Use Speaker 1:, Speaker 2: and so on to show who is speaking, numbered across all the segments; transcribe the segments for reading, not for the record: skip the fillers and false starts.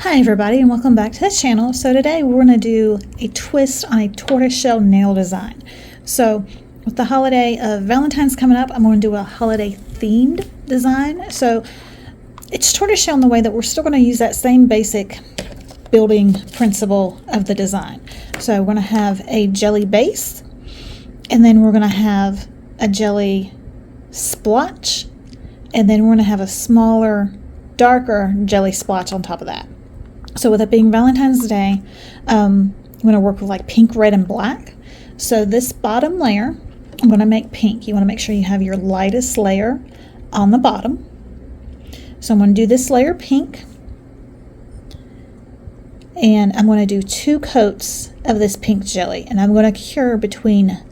Speaker 1: Hi everybody and welcome back to the channel. So today we're going to do a twist on a tortoiseshell nail design. So with the holiday of Valentine's coming up, I'm going to do a holiday themed design. So it's tortoiseshell in the way that we're still going to use that same basic building principle of the design. So we're going to have a jelly base, and then we're going to have a jelly splotch, and then we're going to have a smaller, darker jelly splotch on top of that. So with it being Valentine's Day, I'm going to work with like pink, red, and black. So this bottom layer, I'm going to make pink. You want to make sure you have your lightest layer on the bottom. So I'm going to do this layer pink. And I'm going to do 2 coats of this pink jelly. And I'm going to cure between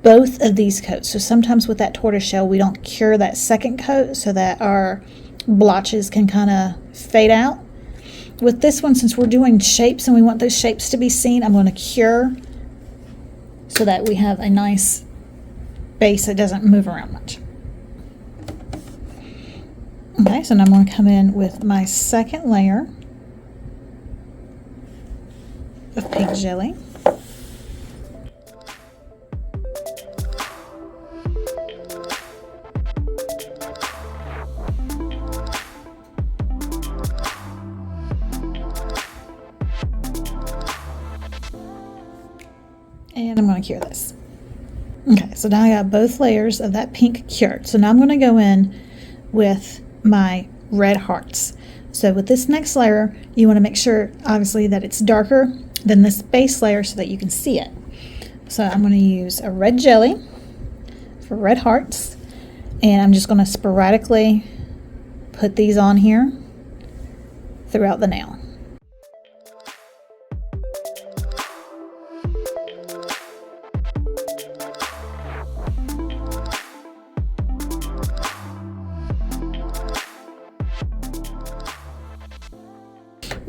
Speaker 1: both of these coats. So sometimes with that tortoiseshell, we don't cure that second coat so that our blotches can kind of fade out. With this one, since we're doing shapes and we want those shapes to be seen, I'm going to cure so that we have a nice base that doesn't move around much. Okay, so now I'm going to come in with my second layer of pink jelly. And I'm going to cure this. Okay, so now I got both layers of that pink cured. So now I'm going to go in with my red hearts. So with this next layer, you want to make sure, obviously, that it's darker than this base layer so that you can see it. So I'm going to use a red jelly for red hearts, and I'm just going to sporadically put these on here throughout the nail.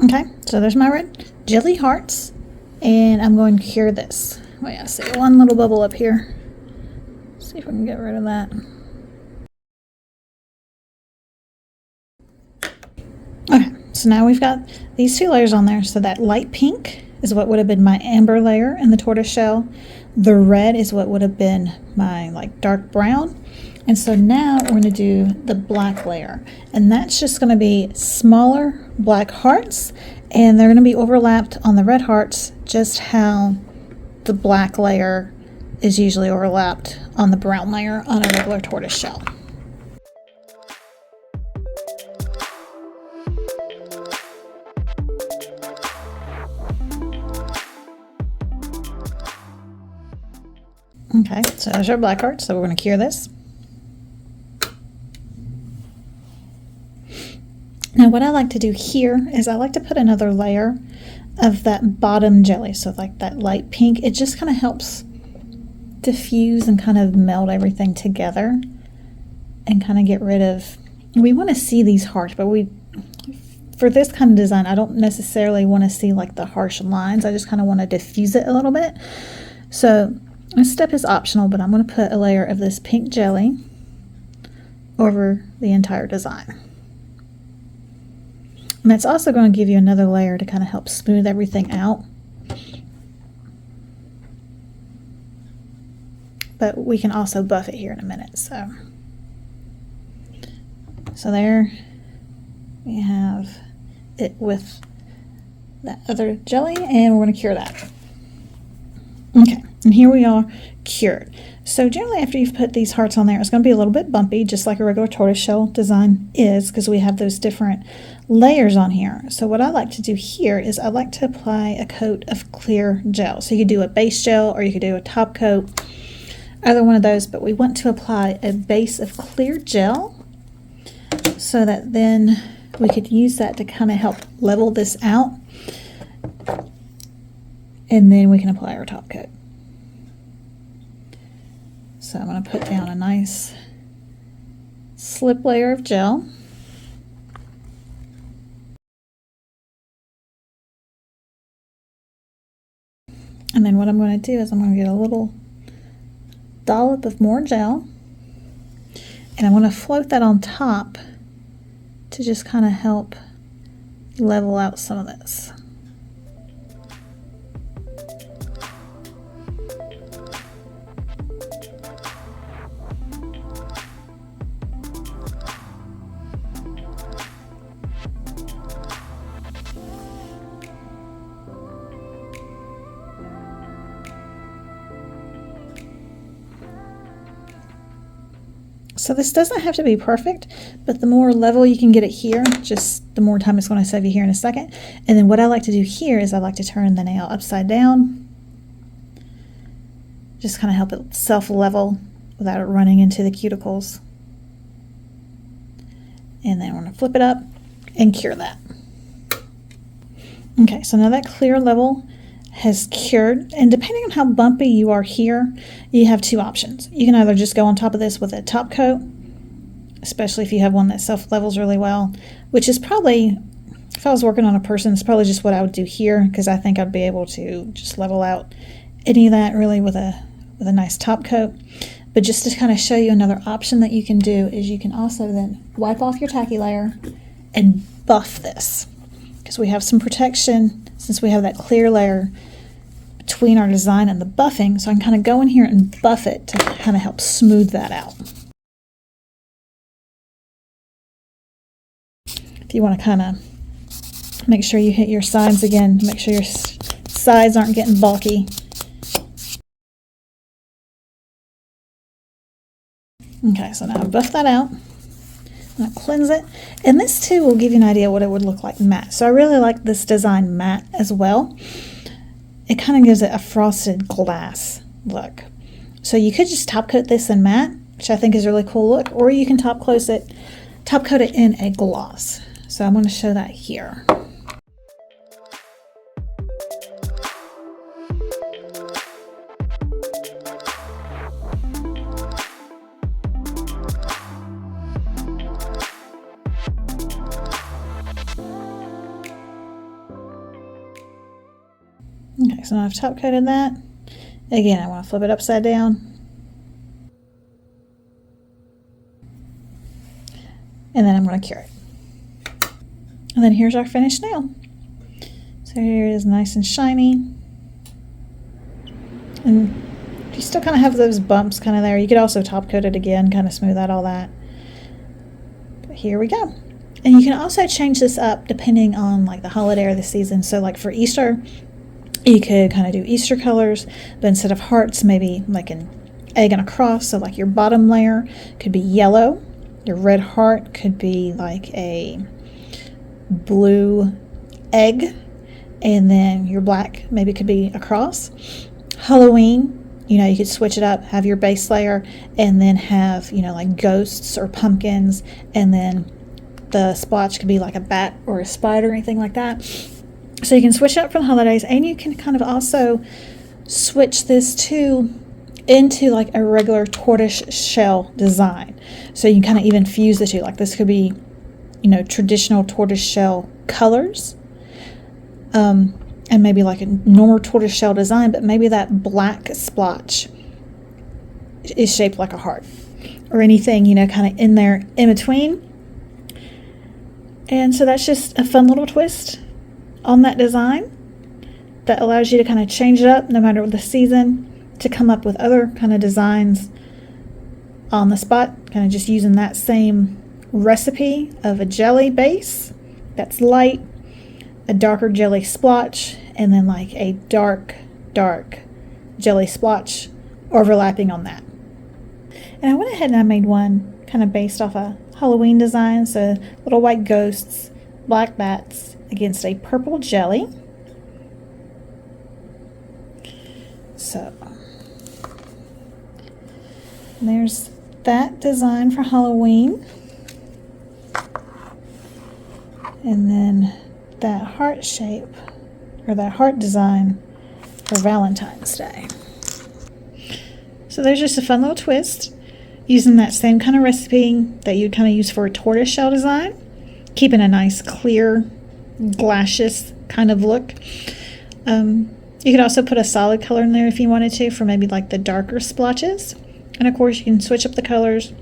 Speaker 1: Okay, so there's my red jelly hearts, and I'm going to cure this. Wait, I see one little bubble up here. Let's see if we can get rid of that. Okay, so now we've got these 2 layers on there. So that light pink is what would have been my amber layer in the tortoiseshell. The red is what would have been my like dark brown. And so now we're going to do the black layer, and that's just going to be smaller black hearts, and they're going to be overlapped on the red hearts, just how the black layer is usually overlapped on the brown layer on a regular tortoiseshell. Okay, so there's our black hearts, so we're going to cure this. Now what I like to do here is I like to put another layer of that bottom jelly. So like that light pink, it just kind of helps diffuse and kind of meld everything together and kind of get rid of, we want to see these hearts, but for this kind of design, I don't necessarily want to see like the harsh lines. I just kind of want to diffuse it a little bit. So this step is optional, but I'm going to put a layer of this pink jelly over the entire design. And that's also going to give you another layer to kind of help smooth everything out. But we can also buff it here in a minute. So there we have it with that other jelly, and we're going to cure that. Okay, and here we are cured. So generally after you've put these hearts on there, it's going to be a little bit bumpy, just like a regular tortoiseshell design is, because we have those different layers on here. So what I like to do here is I like to apply a coat of clear gel. So you could do a base gel or you could do a top coat, either one of those, but we want to apply a base of clear gel so that then we could use that to kind of help level this out, and then we can apply our top coat. So I'm going to put down a nice slip layer of gel. And then what I'm going to do is I'm going to get a little dollop of more gel, and I'm going to float that on top to just kind of help level out some of this. So this doesn't have to be perfect, but the more level you can get it here, just the more time it's going to save you here in a second. And then what I like to do here is I like to turn the nail upside down. Just kind of help it self-level without it running into the cuticles. And then I want to flip it up and cure that. Okay, so now that clear level has cured, and depending on how bumpy you are here, you have two options. You can either just go on top of this with a top coat, especially if you have one that self-levels really well, which is probably, if I was working on a person, it's probably just what I would do here, because I think I'd be able to just level out any of that really with a nice top coat. But just to kind of show you another option that you can do is you can also then wipe off your tacky layer and buff this, because we have some protection since we have that clear layer between our design and the buffing. So I can kind of go in here and buff it to kind of help smooth that out. If you want to kind of make sure you hit your sides again, make sure your sides aren't getting bulky. Okay, so now I buff that out. I'll cleanse it, and this too will give you an idea what it would look like matte. So I really like this design matte as well. It kind of gives it a frosted glass look. So you could just top coat this in matte, which I think is a really cool look, or you can top coat it in a gloss. So I'm going to show that here. Okay, so now I've top coated that. Again, I want to flip it upside down. And then I'm going to cure it. And then here's our finished nail. So here it is, nice and shiny. And you still kind of have those bumps kind of there. You could also top coat it again, kind of smooth out all that. But here we go. And you can also change this up depending on like the holiday or the season. So like for Easter, you could kind of do Easter colors, but instead of hearts, maybe like an egg and a cross. So like your bottom layer could be yellow. Your red heart could be like a blue egg. And then your black maybe could be a cross. Halloween, you could switch it up, have your base layer, and then have, like ghosts or pumpkins. And then the splotch could be like a bat or a spider or anything like that. So you can switch it up for the holidays, and you can kind of also switch this into like a regular tortoise shell design. So you can kind of even fuse the two. Like this could be, traditional tortoise shell colors, and maybe like a normal tortoise shell design, but maybe that black splotch is shaped like a heart or anything, kind of in there in between. And so that's just a fun little twist on that design that allows you to kind of change it up no matter the season, to come up with other kind of designs on the spot, kind of just using that same recipe of a jelly base that's light, a darker jelly splotch, and then like a dark jelly splotch overlapping on that. And I went ahead and I made one kind of based off a Halloween design, so little white ghosts, black bats against a purple jelly. So there's that design for Halloween. And then that heart shape, or that heart design for Valentine's Day. So there's just a fun little twist using that same kind of recipe that you'd kind of use for a tortoise shell design, keeping a nice clear glacious kind of look. You could also put a solid color in there if you wanted to, for maybe like the darker splotches. And of course you can switch up the colors,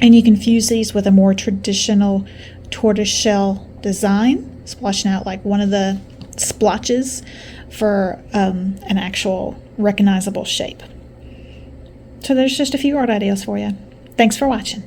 Speaker 1: and you can fuse these with a more traditional tortoiseshell design, splashing out like one of the splotches for an actual recognizable shape. So there's just a few art ideas for you. Thanks for watching.